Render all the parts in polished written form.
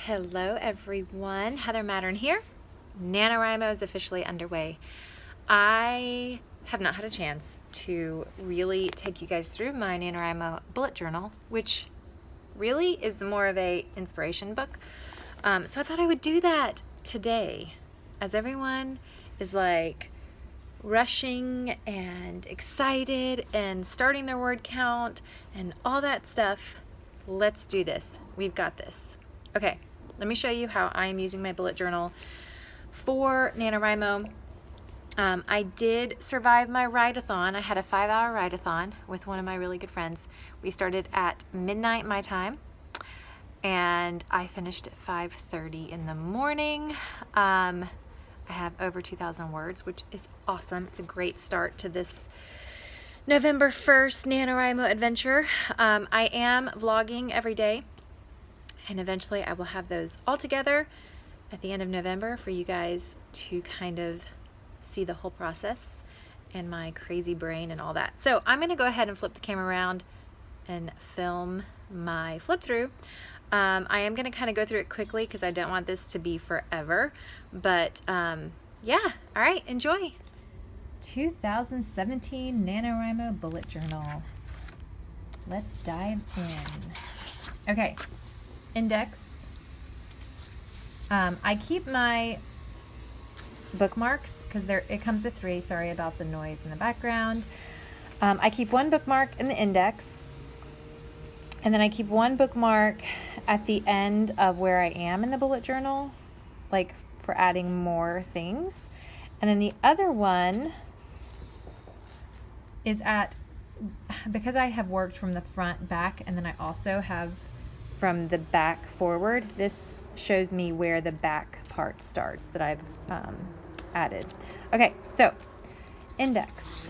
Hello everyone, Heather Mattern here. Nanowrimo is officially underway. I have not had a chance to really take you guys through my Nanowrimo bullet journal, which really is more of a inspiration book. So I thought I would do that today, as everyone is like rushing and excited and starting their word count and all that stuff. Let's do this. We've got this. Okay, let me show you how I am using my bullet journal for Nanowrimo. I did survive my write-a-thon. I had a 5-hour write-a-thon with one of my really good friends. We started at midnight my time, and I finished at 5:30 in the morning. I have over 2,000 words, which is awesome. It's a great start to this November 1st Nanowrimo adventure. I am vlogging every day, and eventually I will have those all together at the end of November for you guys to kind of see the whole process and my crazy brain and all that. So I'm gonna go ahead and flip the camera around and film my flip through. I am gonna kind of go through it quickly because I don't want this to be forever, but yeah, all right, enjoy. 2017 Nanowrimo bullet journal. Let's dive in. Okay, index. I keep my bookmarks because it comes with 3. Sorry about the noise in the background. I keep 1 bookmark in the index, and then I keep 1 bookmark at the end of where I am in the bullet journal, like for adding more things. And then the other one is because I have worked from the front back, and then I also have from the back forward. This shows me where the back part starts that I've added. Okay, so index.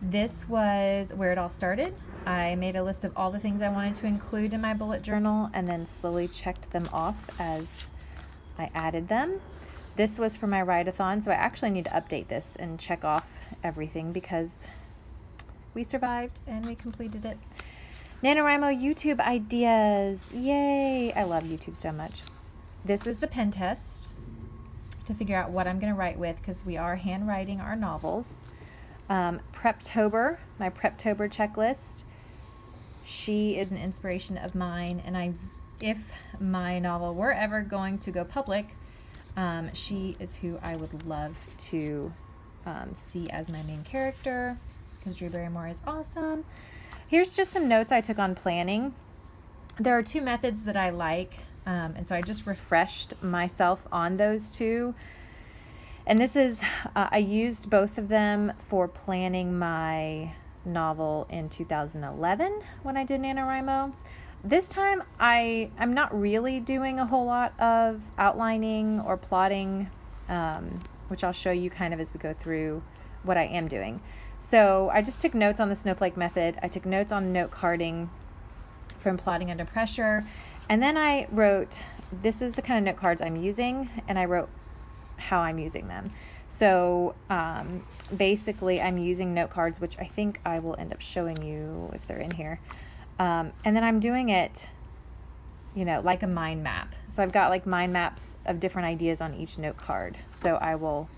This was where it all started. I made a list of all the things I wanted to include in my bullet journal and then slowly checked them off as I added them. This was for my write-a-thon, so I actually need to update this and check off everything because we survived and we completed it. Nanowrimo YouTube ideas. Yay! I love YouTube so much. This was the pen test to figure out what I'm going to write with because we are handwriting our novels. Preptober, my Preptober checklist. She is an inspiration of mine, and if my novel were ever going to go public, she is who I would love to see as my main character because Drew Barrymore is awesome. Here's just some notes I took on planning. There are 2 methods that I like, and so I just refreshed myself on those 2. And this is, I used both of them for planning my novel in 2011 when I did Nanowrimo. This time I'm not really doing a whole lot of outlining or plotting, which I'll show you kind of as we go through what I am doing. So I just took notes on the snowflake method. I took notes on note carding from plotting under pressure. And then I wrote, this is the kind of note cards I'm using, and I wrote how I'm using them. So basically I'm using note cards, which I think I will end up showing you if they're in here. And then I'm doing it, you know, like a mind map. So I've got like mind maps of different ideas on each note card. So I will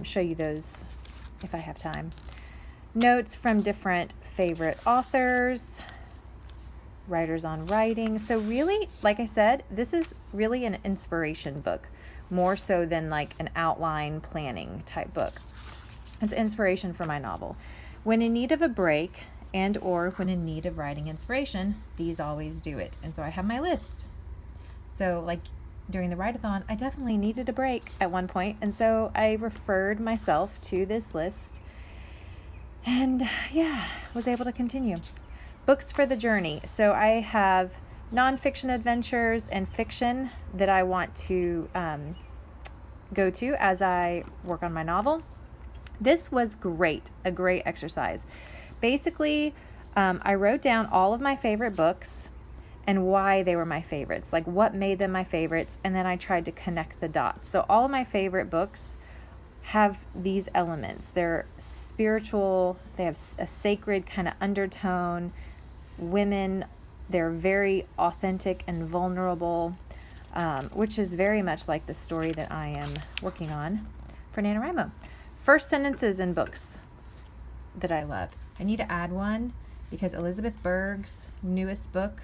show you those if I have time. Notes from different favorite authors, writers on writing. So really, like I said, this is really an inspiration book, more so than like an outline planning type book. It's inspiration for my novel. When in need of a break and or when in need of writing inspiration, these always do it. And so I have my list. So like during the write-a-thon, I definitely needed a break at one point, and so I referred myself to this list and yeah, was able to continue. Books for the journey. So I have nonfiction adventures and fiction that I want to go to as I work on my novel. This was great, a great exercise. Basically, I wrote down all of my favorite books and why they were my favorites, like what made them my favorites, and then I tried to connect the dots. So all of my favorite books have these elements. They're spiritual, they have a sacred kind of undertone. Women They're very authentic and vulnerable, which is very much like the story that I am working on for Nanowrimo. First sentences in books that I love. I need to add one because Elizabeth Berg's newest book,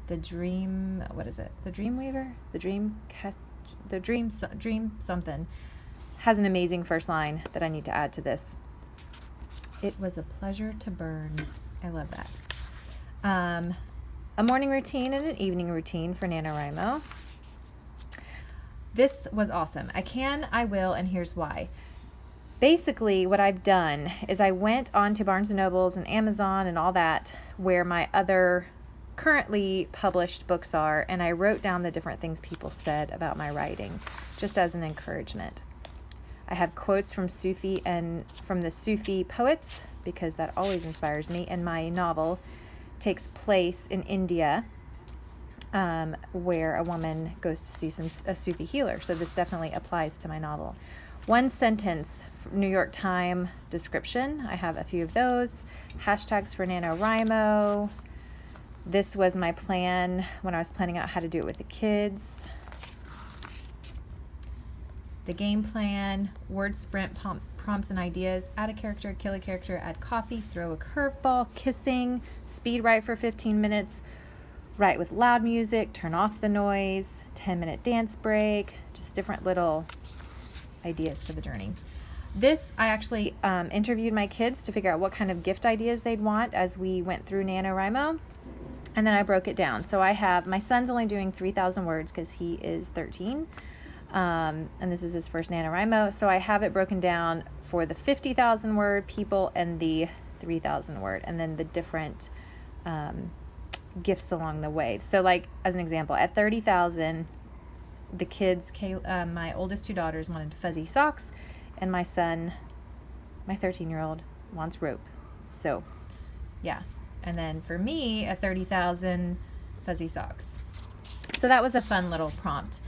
The Dream Weaver? Dream something, has an amazing first line that I need to add to this. It was a pleasure to burn. I love that. A morning routine and an evening routine for Nanowrimo. This was awesome. I can, I will, and here's why. Basically, what I've done is I went on to Barnes & Nobles and Amazon and all that, where my other currently published books are, and I wrote down the different things people said about my writing, just as an encouragement. I have quotes from Sufi and from the Sufi poets, because that always inspires me, and my novel takes place in India, where a woman goes to see a Sufi healer. So this definitely applies to my novel. One sentence, New York Times description. I have a few of those. Hashtags for Nanowrimo. This was my plan when I was planning out how to do it with the kids. The game plan, word sprint, prompts and ideas, add a character, kill a character, add coffee, throw a curveball, kissing, speed write for 15 minutes, write with loud music, turn off the noise, 10-minute dance break, just different little ideas for the journey. This, I actually interviewed my kids to figure out what kind of gift ideas they'd want as we went through Nanowrimo, and then I broke it down. So I have, my son's only doing 3,000 words because he is 13, and this is his first Nanowrimo, so I have it broken down for the 50,000 word people and the 3,000 word, and then the different gifts along the way. So like, as an example, at 30,000, the kids, my oldest two daughters wanted fuzzy socks, and my son, my 13-year-old, wants rope. So yeah. And then for me, at 30,000, fuzzy socks. So that was a fun little prompt.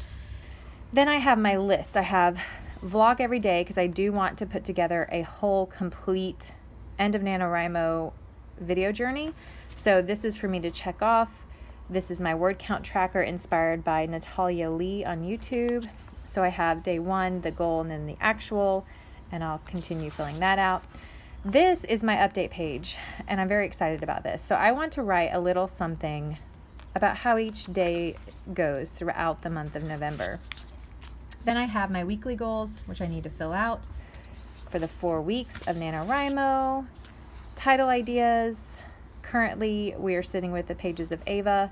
Then I have my list. I have vlog every day because I do want to put together a whole complete end of NaNoWriMo video journey. So this is for me to check off. This is my word count tracker inspired by Natalia Lee on YouTube. So I have day 1, the goal, and then the actual, and I'll continue filling that out. This is my update page, and I'm very excited about this. So I want to write a little something about how each day goes throughout the month of November. Then I have my weekly goals, which I need to fill out for the 4 weeks of NaNoWriMo. Title ideas. Currently, we are sitting with the pages of Ava.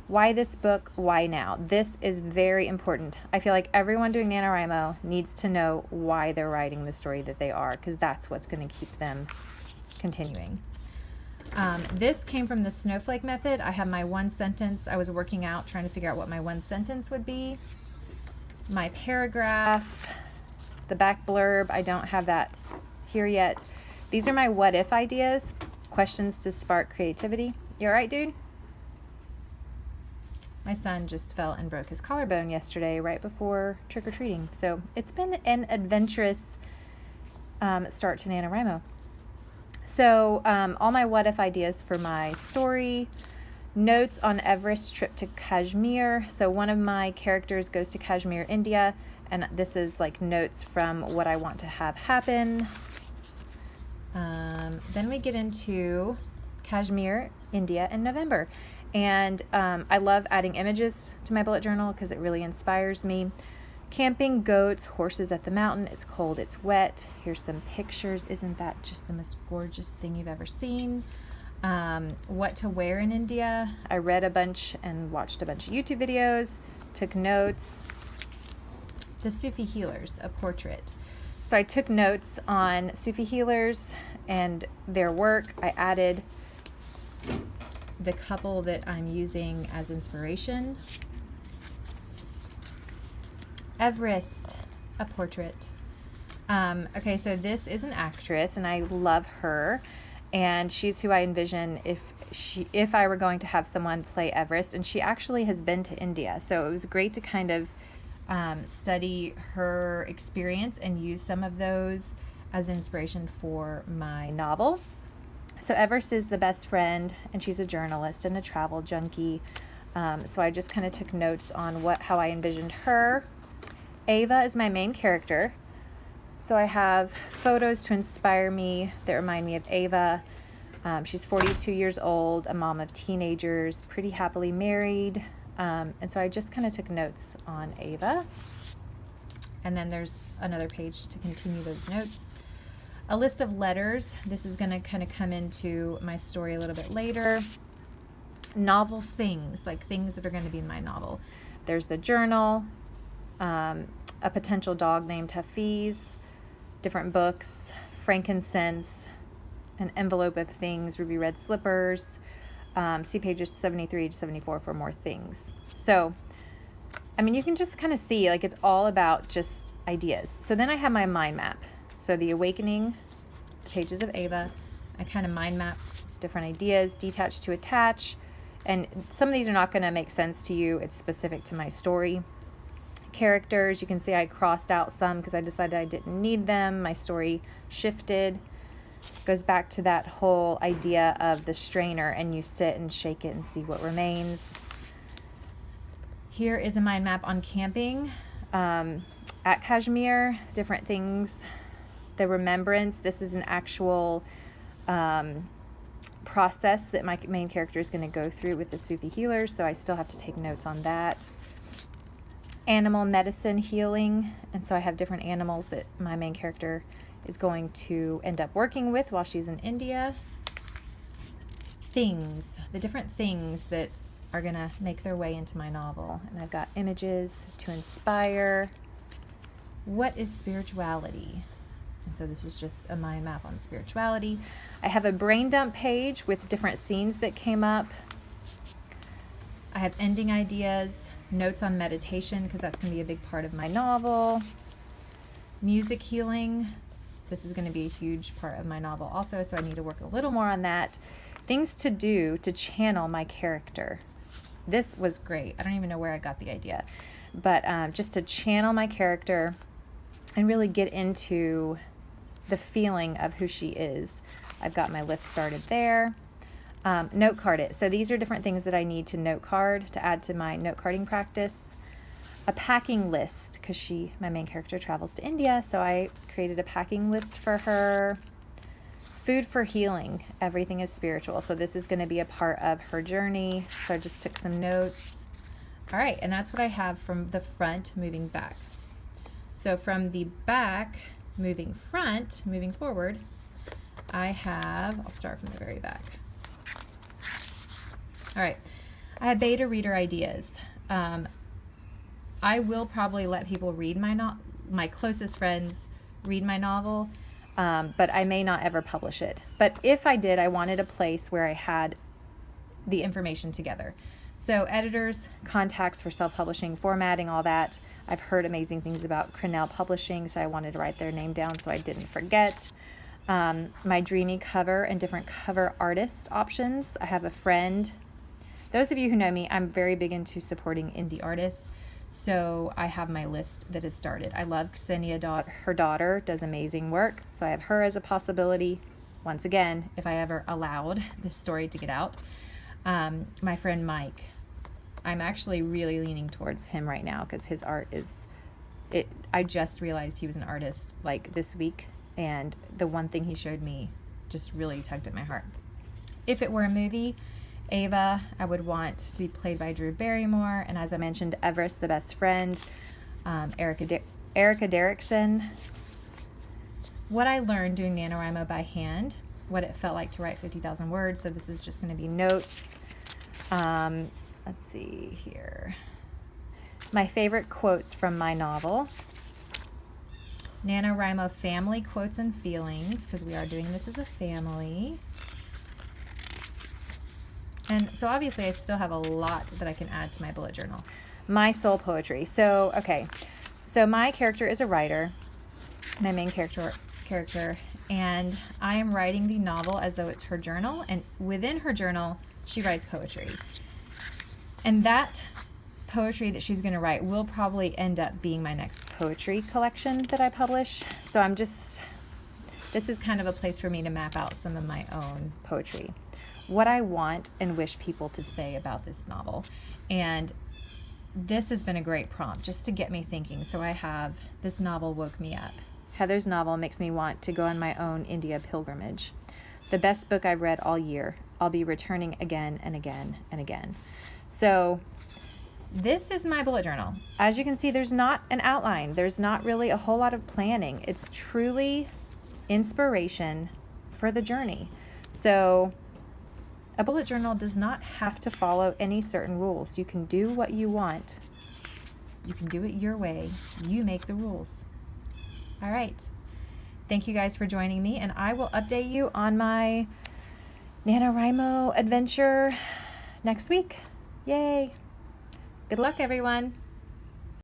Why this book? Why now? This is very important. I feel like everyone doing NaNoWriMo needs to know why they're writing the story that they are, because that's what's going to keep them continuing. This came from the snowflake method. I have my one sentence. I was working out, trying to figure out what my one sentence would be. My paragraph, the back blurb, I don't have that here yet. These are my what if ideas, questions to spark creativity. You all right, dude? My son just fell and broke his collarbone yesterday right before trick-or-treating. So it's been an adventurous start to NaNoWriMo. So all my what if ideas for my story, notes on Everest's trip to Kashmir. So one of my characters goes to Kashmir, India, and this is like notes from what I want to have happen. Then we get into Kashmir, India in November. And I love adding images to my bullet journal because it really inspires me. Camping, goats, horses at the mountain. It's cold, it's wet. Here's some pictures. Isn't that just the most gorgeous thing you've ever seen? What to wear in India. I read a bunch and watched a bunch of YouTube videos, took notes. The Sufi healers, a portrait. So I took notes on Sufi healers and their work. I added the couple that I'm using as inspiration. Everest, a portrait. Okay, so this is an actress and I love her, and she's who I envision if I were going to have someone play Everest, and she actually has been to India. So it was great to kind of study her experience and use some of those as inspiration for my novel. So Everest is the best friend, and she's a journalist and a travel junkie. So I just kind of took notes on how I envisioned her. Ava is my main character. So I have photos to inspire me that remind me of Ava. She's 42 years old, a mom of teenagers, pretty happily married. And so I just kind of took notes on Ava. And then there's another page to continue those notes. A list of letters. This is going to kind of come into my story a little bit later. Novel things, like things that are going to be in my novel. There's the journal, a potential dog named Hafiz, different books, frankincense, an envelope of things, ruby red slippers. See pages 73 to 74 for more things. So, I mean, you can just kind of see, like, it's all about just ideas. So then I have my mind map. So the awakening, pages of Ava, I kind of mind mapped different ideas, detach to attach. And some of these are not going to make sense to you. It's specific to my story. Characters, you can see I crossed out some because I decided I didn't need them. My story shifted. Goes back to that whole idea of the strainer, and you sit and shake it and see what remains. Here is a mind map on camping at Kashmir, different things. The remembrance, this is an actual process that my main character is going to go through with the Sufi healers, so I still have to take notes on that. Animal medicine healing, and so I have different animals that my main character is going to end up working with while she's in India. Things, the different things that are going to make their way into my novel. And I've got images to inspire. What is spirituality? And so this is just a mind map on spirituality. I have a brain dump page with different scenes that came up. I have ending ideas, notes on meditation, because that's going to be a big part of my novel. Music healing. This is going to be a huge part of my novel also, so I need to work a little more on that. Things to do to channel my character. This was great. I don't even know where I got the idea. But just to channel my character and really get into the feeling of who she is. I've got my list started there. Note card it. So these are different things that I need to note card to add to my note carding practice. A packing list, because my main character travels to India, so I created a packing list for her. Food for healing. Everything is spiritual, so this is going to be a part of her journey. So I just took some notes. All right, and that's what I have from the front moving back. So from the back moving forward, I'll start from the very back. All right, I have beta reader ideas. I will probably let people read my closest friends read my novel, but I may not ever publish it. But if I did, I wanted a place where I had the information together. So editors, contacts for self-publishing, formatting, all that. I've heard amazing things about Crenell Publishing, so I wanted to write their name down so I didn't forget. My dreamy cover and different cover artist options. I have a friend. Those of you who know me, I'm very big into supporting indie artists. So I have my list that has started. I love Ksenia, her daughter does amazing work. So I have her as a possibility. Once again, if I ever allowed this story to get out. My friend Mike, I'm actually really leaning towards him right now because his art I just realized he was an artist like this week. And the one thing he showed me just really tugged at my heart. If it were a movie, Ava, I would want to be played by Drew Barrymore, and as I mentioned, Everest, the best friend, Erica Derrickson. What I learned doing NaNoWriMo by hand, what it felt like to write 50,000 words, so this is just going to be notes. Let's see here. My favorite quotes from my novel. NaNoWriMo family quotes and feelings, because we are doing this as a family. And so obviously I still have a lot that I can add to my bullet journal. My soul poetry. So, okay. So my character is a writer, my main character, and I am writing the novel as though it's her journal. And within her journal, she writes poetry. And that poetry that she's going to write will probably end up being my next poetry collection that I publish. So I'm just this is kind of a place for me to map out some of my own poetry, what I want and wish people to say about this novel. And this has been a great prompt just to get me thinking. So I have, this novel woke me up. Heather's novel makes me want to go on my own India pilgrimage. The best book I've read all year. I'll be returning again and again and again. So this is my bullet journal. As you can see, there's not an outline. There's not really a whole lot of planning. It's truly inspiration for the journey. So a bullet journal does not have to follow any certain rules. You can do what you want. You can do it your way. You make the rules. All right. Thank you guys for joining me, and I will update you on my Nanowrimo adventure next week. Yay! Good luck, everyone.